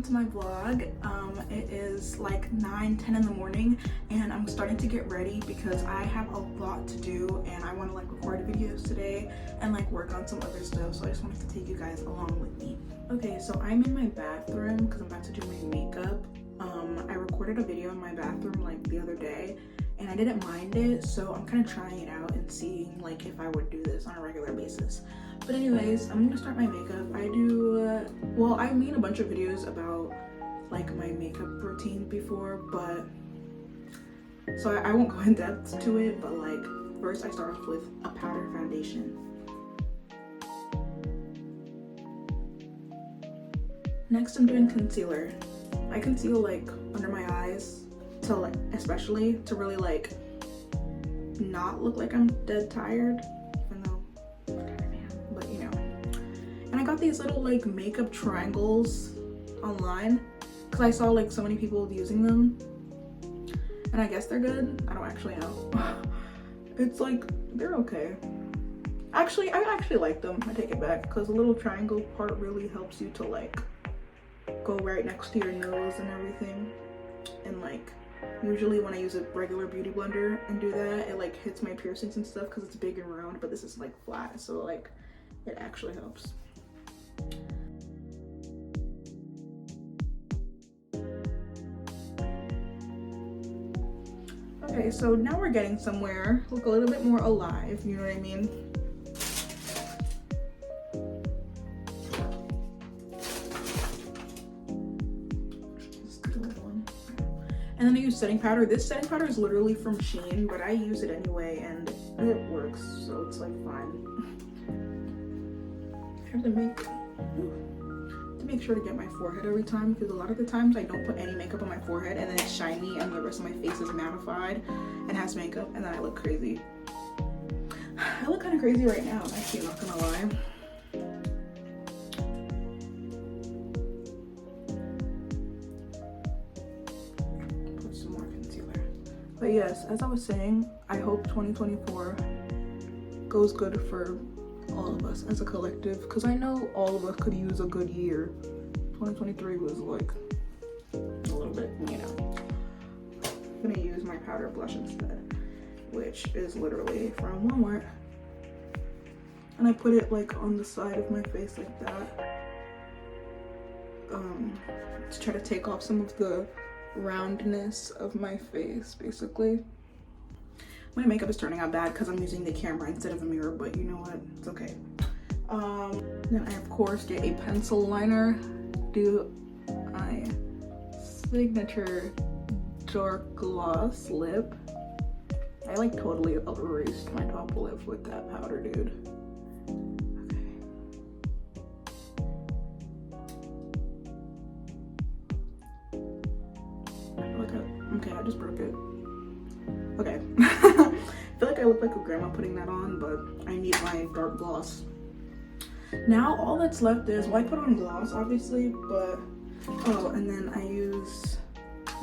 welcome to my vlog. It is like 9-10 in the morning and I'm starting to get ready because I have a lot to do and I want to like record videos today and like work on some other stuff, so I just wanted to take you guys along with me. Okay, so I'm in my bathroom because I'm about to do my makeup. I recorded a video in my bathroom like the other day and I didn't mind it, so I'm kind of trying it out and seeing like if I would do this on a regular basis. But anyways, I'm gonna start my makeup. I've made a bunch of videos about like my makeup routine before, but so I won't go in depth to it, but like first I start off with a powder foundation. Next I'm doing concealer. I conceal like under my eyes to like, especially to really like not look like I'm dead tired, even though I kind of am, but you know. And I got these little like makeup triangles online because I saw like so many people using them and I guess they're good. I don't actually know. It's like they're okay. Actually, I actually like them. I take it back because the little triangle part really helps you to like go right next to your nose and everything. And like usually when I use a regular beauty blender and do that, it like hits my piercings and stuff because it's big and round, but this is like flat, so like it actually helps. Okay, so now we're getting somewhere. Look a little bit more alive, you know what I mean? And then I use setting powder. This setting powder is literally from Shein, but I use it anyway and it works, so it's like fine. I have to make sure to get my forehead every time because a lot of the times I don't put any makeup on my forehead and then it's shiny and the rest of my face is mattified and has makeup and then I look crazy. I look kind of crazy right now, I'm actually not gonna lie. But yes, as I was saying, I hope 2024 goes good for all of us as a collective because I know all of us could use a good year. 2023 was like a little bit, you know. I'm gonna use my powder blush instead, which is literally from Walmart. And I put it like on the side of my face like that. To try to take off some of the roundness of my face, basically. My makeup is turning out bad because I'm using the camera instead of a mirror, but you know what, it's okay. Then I of course get a pencil liner, do my signature dark gloss lip. I like totally erased my top lip with that powder, dude. Okay, I just broke it. Okay. I feel like I look like a grandma putting that on, but I need my dark gloss. Now all that's left is, well, I put on gloss obviously, but oh, and then I use,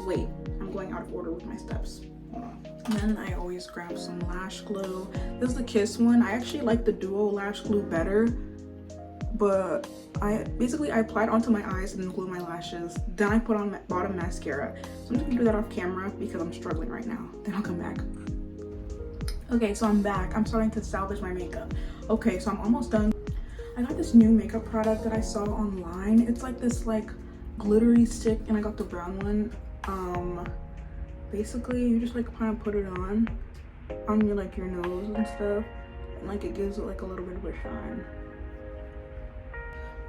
wait, I'm going out of order with my steps. Hold on. And then I always grab some lash glue. This is the Kiss one. I actually like the Duo lash glue better, but I applied onto my eyes and then glue my lashes. Then I put on my bottom mascara. So I'm just gonna do that off camera because I'm struggling right now. Then I'll come back. Okay, so I'm back. I'm starting to salvage my makeup. Okay, so I'm almost done. I got this new makeup product that I saw online. It's like this like glittery stick and I got the brown one. Basically you just like kind of put it on your like your nose and stuff. And like it gives it like a little bit of a shine.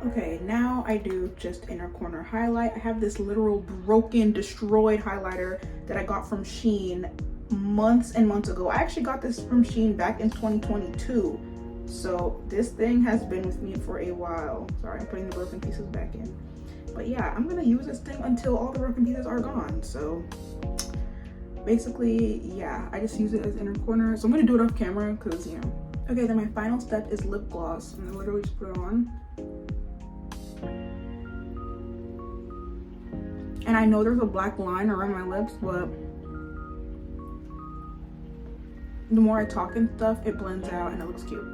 Okay, now I do just inner corner highlight. I have this literal broken, destroyed highlighter that I got from Shein months and months ago. I actually got this from Shein back in 2022. So this thing has been with me for a while. Sorry, I'm putting the broken pieces back in. But yeah, I'm gonna use this thing until all the broken pieces are gone. So basically, yeah, I just use it as inner corner. So I'm gonna do it off camera because, you know. Okay, then my final step is lip gloss. I'm gonna literally just put it on. And I know there's a black line around my lips, but the more I talk and stuff, it blends out and it looks cute.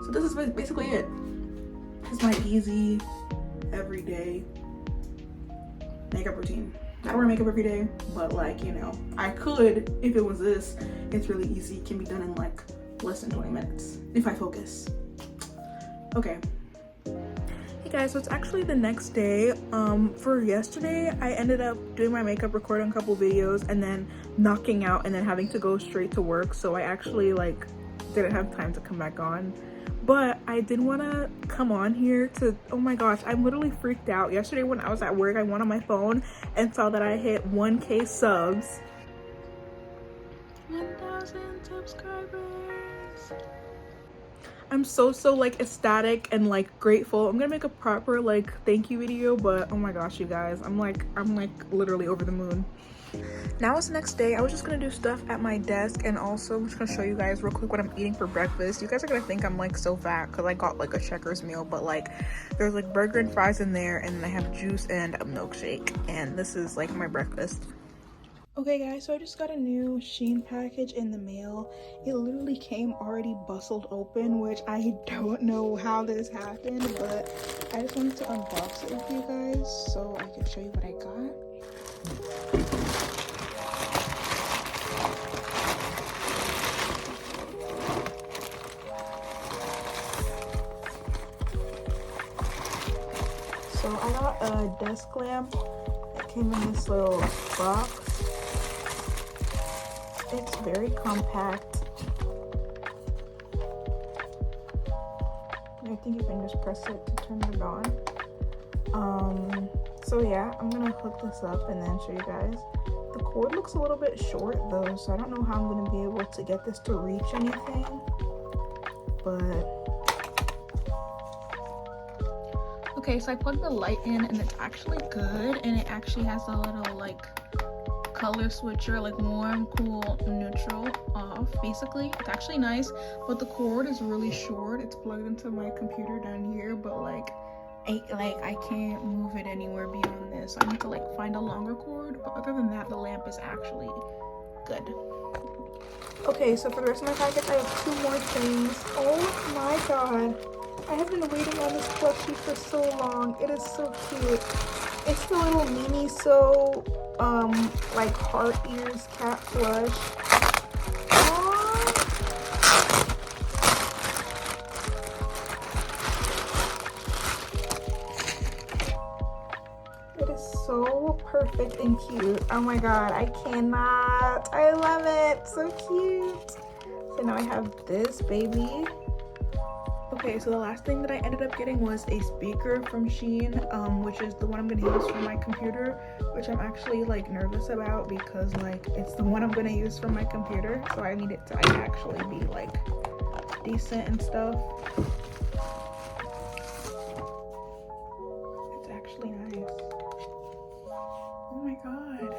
So this is basically it. It's my easy, everyday makeup routine. I don't wear makeup every day, but like, you know, I could if it was this. It's really easy. It can be done in like less than 20 minutes if I focus. Okay. Hey guys, so it's actually the next day. For yesterday, I ended up doing my makeup, recording a couple videos, and then knocking out and then having to go straight to work. So I actually like didn't have time to come back on. But I did want to come on here to, oh my gosh, I'm literally freaked out. Yesterday when I was at work, I went on my phone and saw that I hit 1K subs. 1,000 subscribers. I'm so like ecstatic and like grateful. I'm gonna make a proper like thank you video, but oh my gosh, you guys, I'm like literally over the moon. Now it's the next day. I was just gonna do stuff at my desk, and also I'm just gonna show you guys real quick what I'm eating for breakfast. You guys are gonna think I'm like so fat because I got like a Checkers meal, but like there's like burger and fries in there, and then I have juice and a milkshake, and this is like my breakfast. Okay guys, so I just got a new Shein package in the mail. It literally came already bustled open, which I don't know how this happened, but I just wanted to unbox it with you guys so I can show you what I got. So I got a desk lamp. It came in this little box. It's very compact. I think you can just press it to turn it on. So yeah, I'm gonna hook this up and then show you guys. The cord looks a little bit short though, so I don't know how I'm gonna be able to get this to reach anything. But okay, so I plugged the light in and it's actually good, and it actually has a little like color switcher, like warm, cool, neutral, off. Basically it's actually nice, but the cord is really short. It's plugged into my computer down here, but like I can't move it anywhere beyond this. So I need to like find a longer cord, but other than that, the lamp is actually good. Okay, so for the rest of my package, I have 2 more things. Oh my god, I have been waiting on this plushie for so long. It is so cute. It's the little mini like heart ears cat plush. It is so perfect and cute. Oh my god, I cannot. I love it. So cute. So now I have this baby. Okay, so the last thing that I ended up getting was a speaker from Shein, which is the one I'm gonna use for my computer, which I'm actually like nervous about because like it's the one I'm gonna use for my computer, so I need it to like actually be like decent and stuff. It's actually nice. Oh my god.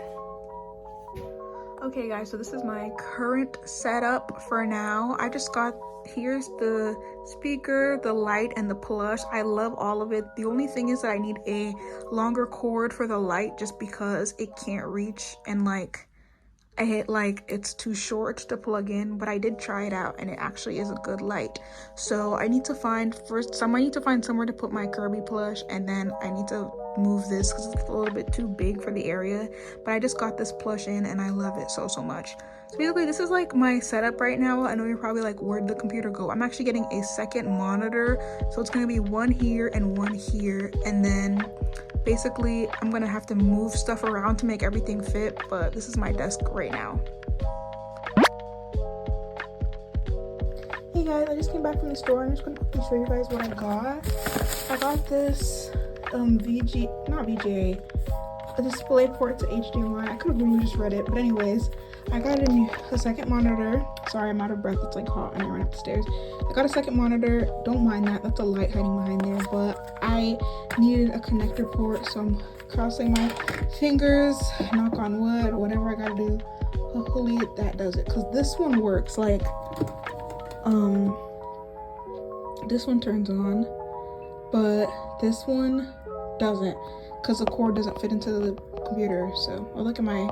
Okay guys, so this is my current setup for now. I just got, here's the speaker, the light, and the plush. I love all of it. The only thing is that I need a longer cord for the light just because it can't reach, and like I hit like it's too short to plug in, but I did try it out and it actually is a good light. So I need to find I need to find somewhere to put my Kirby plush, and then I need to move this because it's a little bit too big for the area. But I just got this plush in and I love it so much. So basically this is like my setup right now. I know you're probably like, where'd the computer go? I'm actually getting a second monitor, so it's gonna be one here and one here, and then basically I'm gonna have to move stuff around to make everything fit, but this is my desk right now. Hey guys, I just came back from the store. I'm just gonna quickly show you guys what I got. I got this a display port to HDMI. I could have really just read it, but anyways, I got a second monitor. Sorry, I'm out of breath. It's like hot and I ran upstairs. I got a second monitor. Don't mind that. That's a light hiding behind there, but I needed a connector port, so I'm crossing my fingers, knock on wood, whatever I gotta do. Hopefully that does it, because this one works. Like this one turns on, but this one doesn't, because the cord doesn't fit into the computer. So, oh, look at my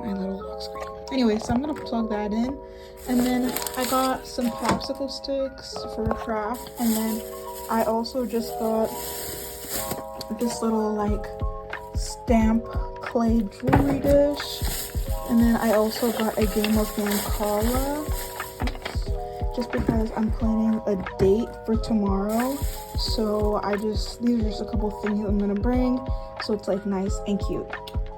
little lock screen. Anyway, so I'm gonna plug that in, and then I got some popsicle sticks for a craft, and then I also just got this little like stamp clay jewelry dish. And then I also got a game of Mancala. Just because I'm planning a date for tomorrow. So these are just a couple things I'm gonna bring. So it's like nice and cute.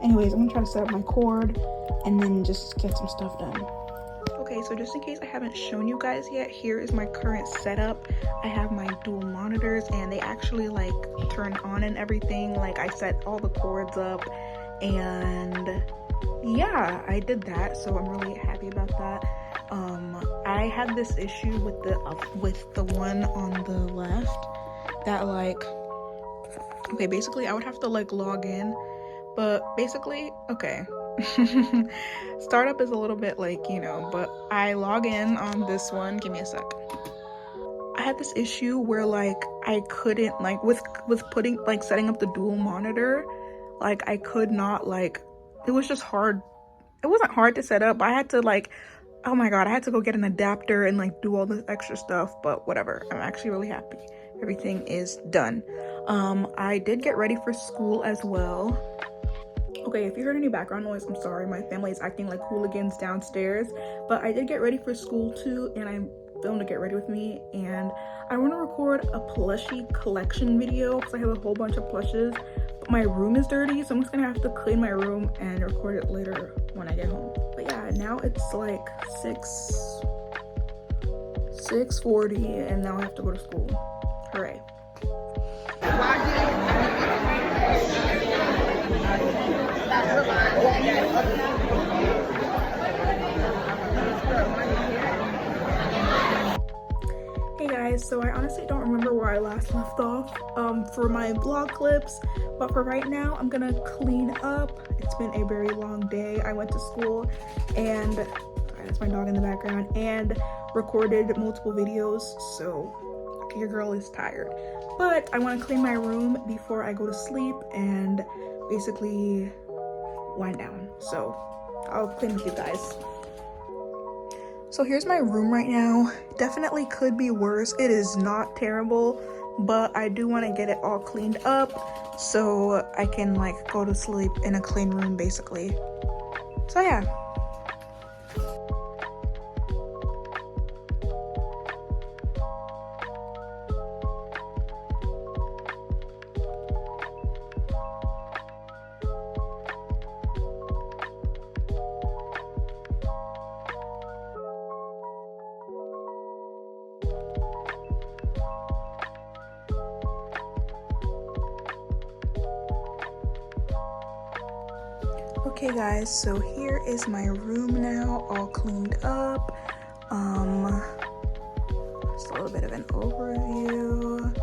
Anyways, I'm gonna try to set up my cord and then just get some stuff done. Okay, so just in case I haven't shown you guys yet, here is my current setup. I have my dual monitors and they actually like turn on and everything. Like I set all the cords up and yeah, I did that. So I'm really happy about that. I had this issue with the one on the left that like, okay, basically I would have to like log in, but basically, okay. Startup is a little bit like, you know, but I log in on this one. Give me a sec. I had this issue where like I couldn't like with putting like setting up the dual monitor, like I could not like, it was just hard. It wasn't hard to set up. I had to like, oh my god, I had to go get an adapter and like do all this extra stuff, but whatever. I'm actually really happy. Everything is done. I did get ready for school as well. Okay, if you heard any background noise, I'm sorry. My family is acting like hooligans downstairs. But I did get ready for school too, and I filmed to get ready with me. And I want to record a plushie collection video because I have a whole bunch of plushes. But my room is dirty, so I'm just gonna have to clean my room and record it later when I get home. But yeah, now it's like 6:40, and now I have to go to school. Hooray. Hey guys, so I honestly don't remember where I last left off for my vlog clips, but for right now I'm gonna clean up. It's been a very long day. I went to school and sorry, that's my dog in the background, and recorded multiple videos, so your girl is tired. But I want to clean my room before I go to sleep and basically wind down. So I'll clean with you guys. So here's my room right now. Definitely could be worse. It is not terrible, but I do want to get it all cleaned up so I can like go to sleep in a clean room basically. So yeah. Okay guys, so here is my room now, all cleaned up. Just a little bit of an overview.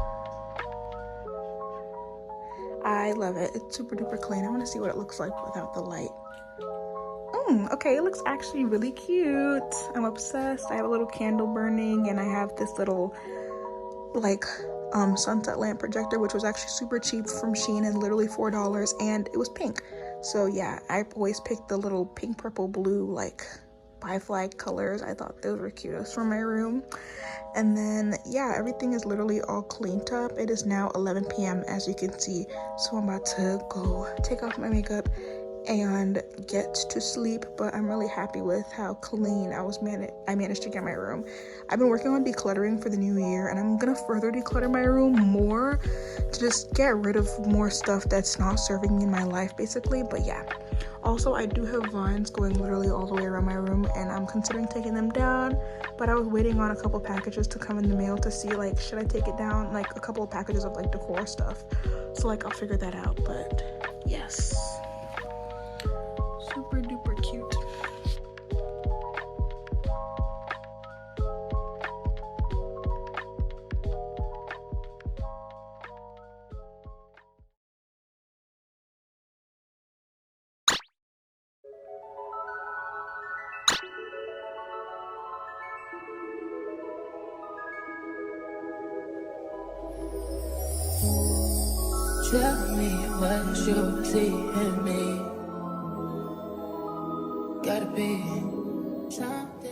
I love it. It's super duper clean. I want to see what it looks like without the light. Okay, it looks actually really cute. I'm obsessed. I have a little candle burning and I have this little like sunset lamp projector, which was actually super cheap from Shein and literally $4, and it was pink. So yeah, I always picked the little pink, purple, blue like bi-flag colors. I thought those were cutest for my room. And then yeah, everything is literally all cleaned up. It is now 11 p.m. as you can see, so I'm about to go take off my makeup and get to sleep. But I'm really happy with how clean I managed to get my room. I've been working on decluttering for the new year, and I'm gonna further declutter my room more to just get rid of more stuff that's not serving me in my life basically. But yeah, also I do have vines going literally all the way around my room, and I'm considering taking them down, but I was waiting on a couple packages to come in the mail to see like should I take it down, like a couple of packages of like decor stuff. So like I'll figure that out. But yes, super duper cute. Tell me what you see in me. Gotta be something.